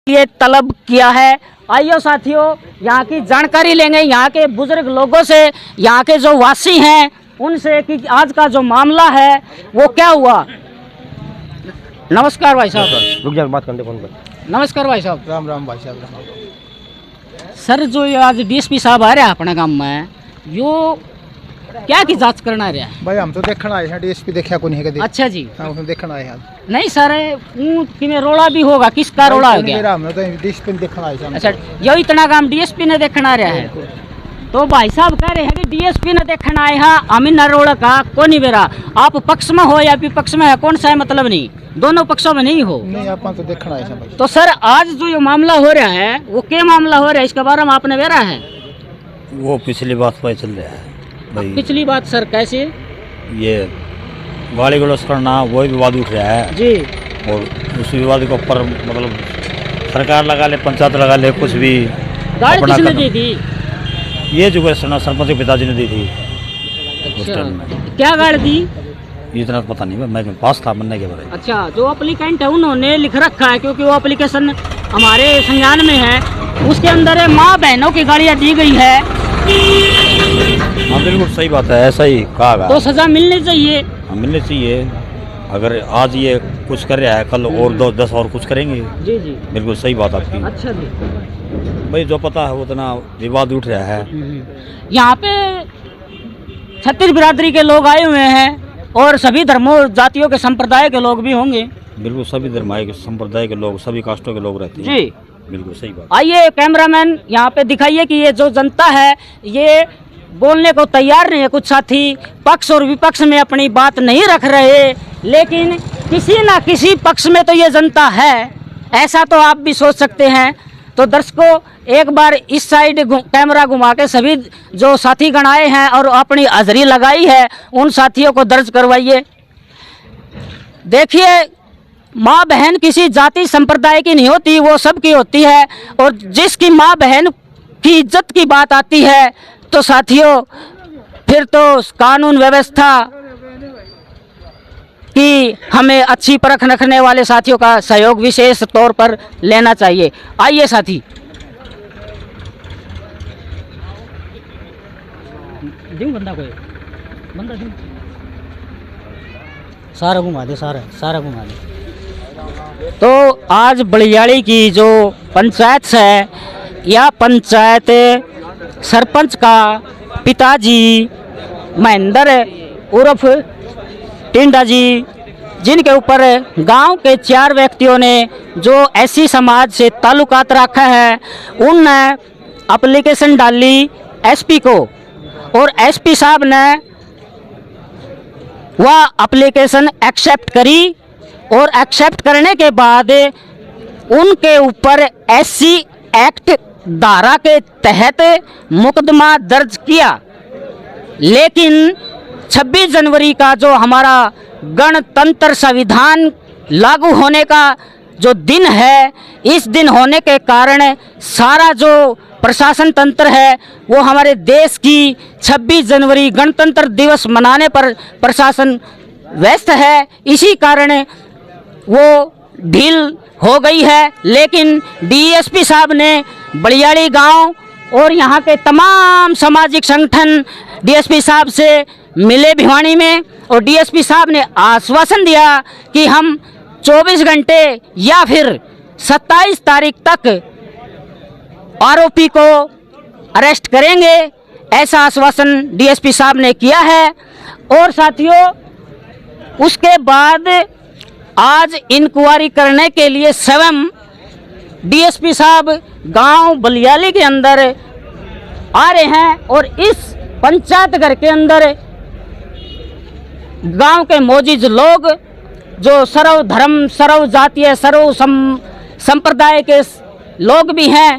लिए तलब किया है। आइए साथियों, यहाँ की जानकारी लेंगे यहाँ के बुजुर्ग लोगों से, यहाँ के जो वासी हैं उनसे कि आज का जो मामला है वो क्या हुआ। नमस्कार भाई साहब। रुक जा, बात करने फोन पर। नमस्कार भाई साहब। राम राम भाई साहब, राम। सर, जो ये आज डीएसपी साहब आ रहे हैं अपने गांव में, यो क्या की जांच करना आ रहा है? भाई हम तो देखने आए हैं, डीएसपी देखा को नहीं है कभी। अच्छा जी। हाँ, उसने देखने आए हैं। नहीं सर, कि में रोड़ा भी होगा, किसका रोड़ा हो गया? मेरा हमने तो डीएसपी देखने आए हैं। अच्छा, यो इतना काम डीएसपी ने देखना आ रहा है। तो भाई साहब कह रहे हैं कि डीएसपी ने देखना आए हैं, अमीन रोड़ा का कौन ही बेरा। आप पक्ष में हो या विपक्ष में है, कौन सा है मतलब नहीं, दोनों पक्षों में नहीं हो। नहीं, आप तो देखना आए हैं भाई। तो सर आज जो ये मामला हो रहा है वो क्या मामला हो रहा है, इसके बारे में आपने बेरा है? वो पिछली बात पर चल रहा है भाई। पिछली बात सर कैसे? ये गाली गलौज करना वही विवाद उठ रहा है जी। और उस विवाद के ऊपर मतलब सरकार लगा ले, पंचायत लगा ले, कुछ भी गाड़ी अपना किसने कदम। दी थी? ये जो है सरपंच के पिताजी ने दी थी उस अच्छा, टाइम में। क्या गाड़ी दी? इतना तो पता नहीं, मैं पास था बनने के बारे में। अच्छा, जो एप्लीकेंट है उन्होंने लिख रखा है, क्योंकि वो एप्लीकेशन हमारे संज्ञान में है, उसके अंदर माँ बहनों की गाड़ियाँ दी गई है। हाँ बिल्कुल सही बात है, ऐसा ही कहा गया। तो सजा मिलनी चाहिए। हाँ, मिलनी चाहिए। अगर आज ये कुछ कर रहा है, कल और 10 और कुछ करेंगे। जी जी, बिल्कुल सही बात आपकी। अच्छा जी। भाई जो पता है उतना विवाद उठ रहा है। यहाँ पे छत्तीस बिरादरी के लोग आए हुए हैं और सभी धर्मों जातियों के संप्रदाय के लोग भी होंगे। बिल्कुल सभी धर्माय के संप्रदाय के लोग, सभी कास्टों के लोग रहते हैं। जी बिल्कुल सही बात। आइए कैमरामैन यहाँ पे दिखाइए कि ये जो जनता है ये बोलने को तैयार नहीं है। कुछ साथी पक्ष और विपक्ष में अपनी बात नहीं रख रहे, लेकिन किसी ना किसी पक्ष में तो ये जनता है, ऐसा तो आप भी सोच सकते हैं। तो दर्शकों, एक बार इस साइड कैमरा घुमा के सभी जो साथी गण आए हैं और अपनी हाजिरी लगाई है उन साथियों को दर्ज करवाइए। देखिए, माँ बहन किसी जाति संप्रदाय की नहीं होती, वो सबकी होती है। और जिसकी माँ बहन की इज्जत की बात आती है तो साथियों फिर तो कानून व्यवस्था की हमें अच्छी परख रखने वाले साथियों का सहयोग विशेष तौर पर लेना चाहिए। आइए साथी, दूं बंदा कोई बंदा दूं, सारा घुमा दे, सारा घुमा दे। तो आज बलियाड़ी की जो पंचायत है, यह पंचायत सरपंच का पिताजी महेंद्र उर्फ टिंडा जी, जिनके ऊपर गांव के 4 व्यक्तियों ने जो एससी समाज से ताल्लुकात रखा है, उनने एप्लीकेशन डाली एसपी को और एसपी साहब ने वह एप्लीकेशन एक्सेप्ट करी और एक्सेप्ट करने के बाद उनके ऊपर एससी एक्ट धारा के तहत मुकदमा दर्ज किया। लेकिन 26 जनवरी का जो हमारा गणतंत्र संविधान लागू होने का जो दिन है, इस दिन होने के कारण सारा जो प्रशासन तंत्र है वो हमारे देश की 26 जनवरी गणतंत्र दिवस मनाने पर प्रशासन व्यस्त है। इसी कारण वो ढील हो गई है। लेकिन डीएसपी साहब ने बलियाड़ी गांव और यहाँ के तमाम सामाजिक संगठन डीएसपी साहब से मिले भिवानी में, और डीएसपी साहब ने आश्वासन दिया कि हम 24 घंटे या फिर 27 तारीख तक आरोपी को अरेस्ट करेंगे, ऐसा आश्वासन डीएसपी साहब ने किया है। और साथियों, उसके बाद आज इंक्वायरी करने के लिए स्वयं डीएसपी साहब गांव बलियाली के अंदर आ रहे हैं और इस पंचायत घर के अंदर गांव के मौजूद लोग जो सर्व धर्म, सर्व जातीय, सर्व संप्रदाय के लोग भी हैं,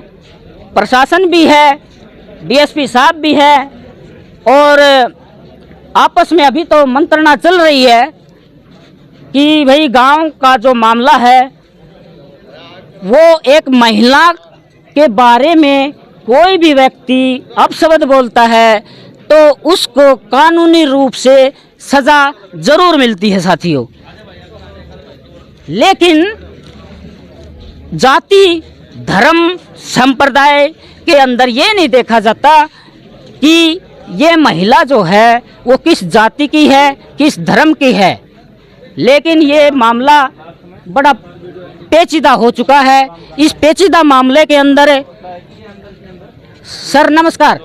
प्रशासन भी है, डीएसपी साहब भी है, और आपस में अभी तो मंत्रणा चल रही है कि भाई गांव का जो मामला है वो एक महिला के बारे में कोई भी व्यक्ति अपशब्द बोलता है तो उसको कानूनी रूप से सज़ा ज़रूर मिलती है साथियों। लेकिन जाति धर्म संप्रदाय के अंदर ये नहीं देखा जाता कि ये महिला जो है वो किस जाति की है, किस धर्म की है। लेकिन ये मामला बड़ा पेचीदा हो चुका है। इस पेचीदा मामले के अंदर सर नमस्कार,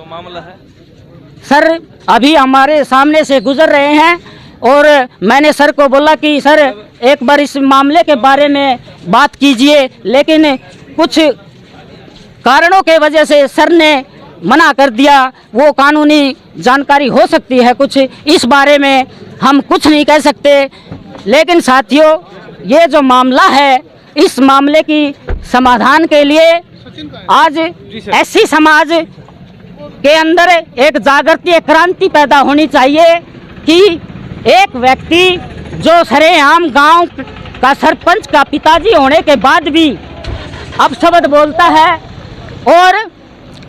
सर अभी हमारे सामने से गुजर रहे हैं और मैंने सर को बोला कि सर एक बार इस मामले के बारे में बात कीजिए, लेकिन कुछ कारणों के वजह से सर ने मना कर दिया। वो कानूनी जानकारी हो सकती है कुछ, इस बारे में हम कुछ नहीं कह सकते। लेकिन साथियों, ये जो मामला है, इस मामले की समाधान के लिए आज एससी समाज के अंदर एक जागृति, एक क्रांति पैदा होनी चाहिए कि एक व्यक्ति जो सरेआम गांव का सरपंच का पिताजी होने के बाद भी अपशब्द बोलता है और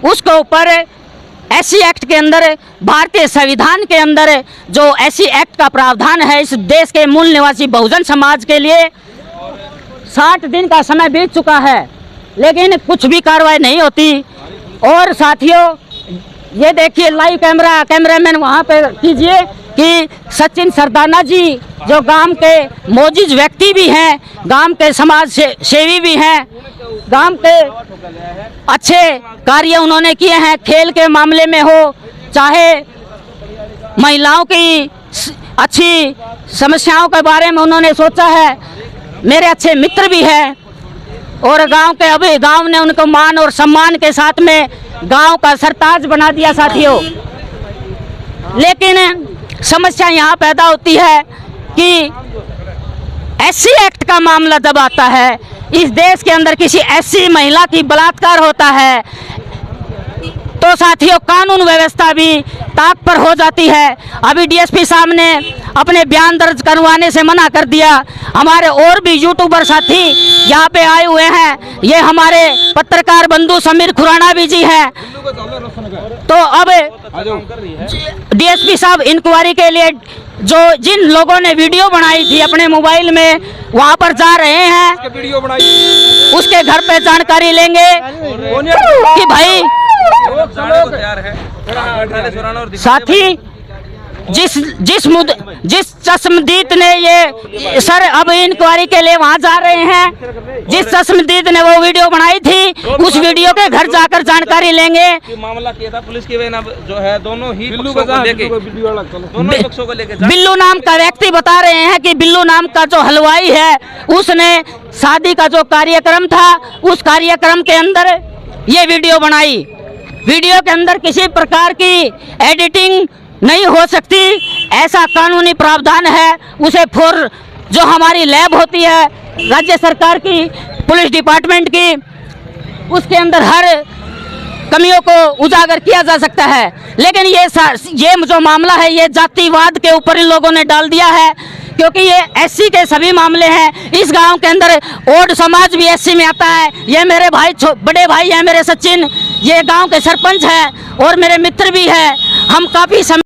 उसके ऊपर एससी एक्ट के अंदर, भारतीय संविधान के अंदर जो एससी एक्ट का प्रावधान है, इस देश के मूल निवासी बहुजन समाज के लिए 60 दिन का समय बीत चुका है, लेकिन कुछ भी कार्रवाई नहीं होती। और साथियों, ये देखिए लाइव कैमरामैन वहाँ पे कीजिए कि सचिन सरदाना जी जो गांव के मोजिज व्यक्ति भी हैं, गांव के समाज सेवी भी हैं, गांव के अच्छे कार्य उन्होंने किए हैं, खेल के मामले में हो, चाहे महिलाओं की अच्छी समस्याओं के बारे में उन्होंने सोचा है। मेरे अच्छे मित्र भी हैं और गांव ने उनको मान और सम्मान के साथ में गांव का सरताज बना दिया साथियों। लेकिन समस्या यहाँ पैदा होती है कि एससी एक्ट का मामला जब आता है, इस देश के अंदर किसी एससी महिला की बलात्कार होता है तो साथियों कानून व्यवस्था भी ताक पर हो जाती है। अभी डीएसपी साहब ने अपने बयान दर्ज करवाने से मना कर दिया। हमारे और भी यूट्यूबर साथी यहाँ पे आए हुए हैं, ये हमारे पत्रकार बंधु समीर खुराना भी जी हैं। तो अब डीएसपी साहब इंक्वायरी के लिए जो जिन लोगों ने वीडियो बनाई थी अपने मोबाइल में, वहाँ पर जा रहे हैं, उसके घर पे जानकारी लेंगे कि भाई साथी जिस चश्मदीद ने ये सर अब इंक्वायरी के लिए वहाँ जा रहे हैं, जिस चश्मदीद ने वो वीडियो बनाई थी उस वीडियो के घर जाकर जानकारी लेंगे। मामला किया था पुलिस की जो है दोनों पक्षों को लेके बिल्लू नाम का व्यक्ति बता रहे हैं कि बिल्लू नाम का जो हलवाई है उसने शादी का जो कार्यक्रम था उस कार्यक्रम के अंदर ये वीडियो बनाई। वीडियो के अंदर किसी प्रकार की एडिटिंग नहीं हो सकती, ऐसा कानूनी प्रावधान है। उसे जो हमारी लैब होती है राज्य सरकार की, पुलिस डिपार्टमेंट की, उसके अंदर हर कमियों को उजागर किया जा सकता है। लेकिन ये जो मामला है ये जातिवाद के ऊपर इन लोगों ने डाल दिया है, क्योंकि ये एससी के सभी मामले हैं। इस गांव के अंदर ओड समाज भी एससी में आता है। ये मेरे भाई बड़े भाई हैं मेरे सचिन, ये गांव के सरपंच हैं और मेरे मित्र भी हैं। हम काफ़ी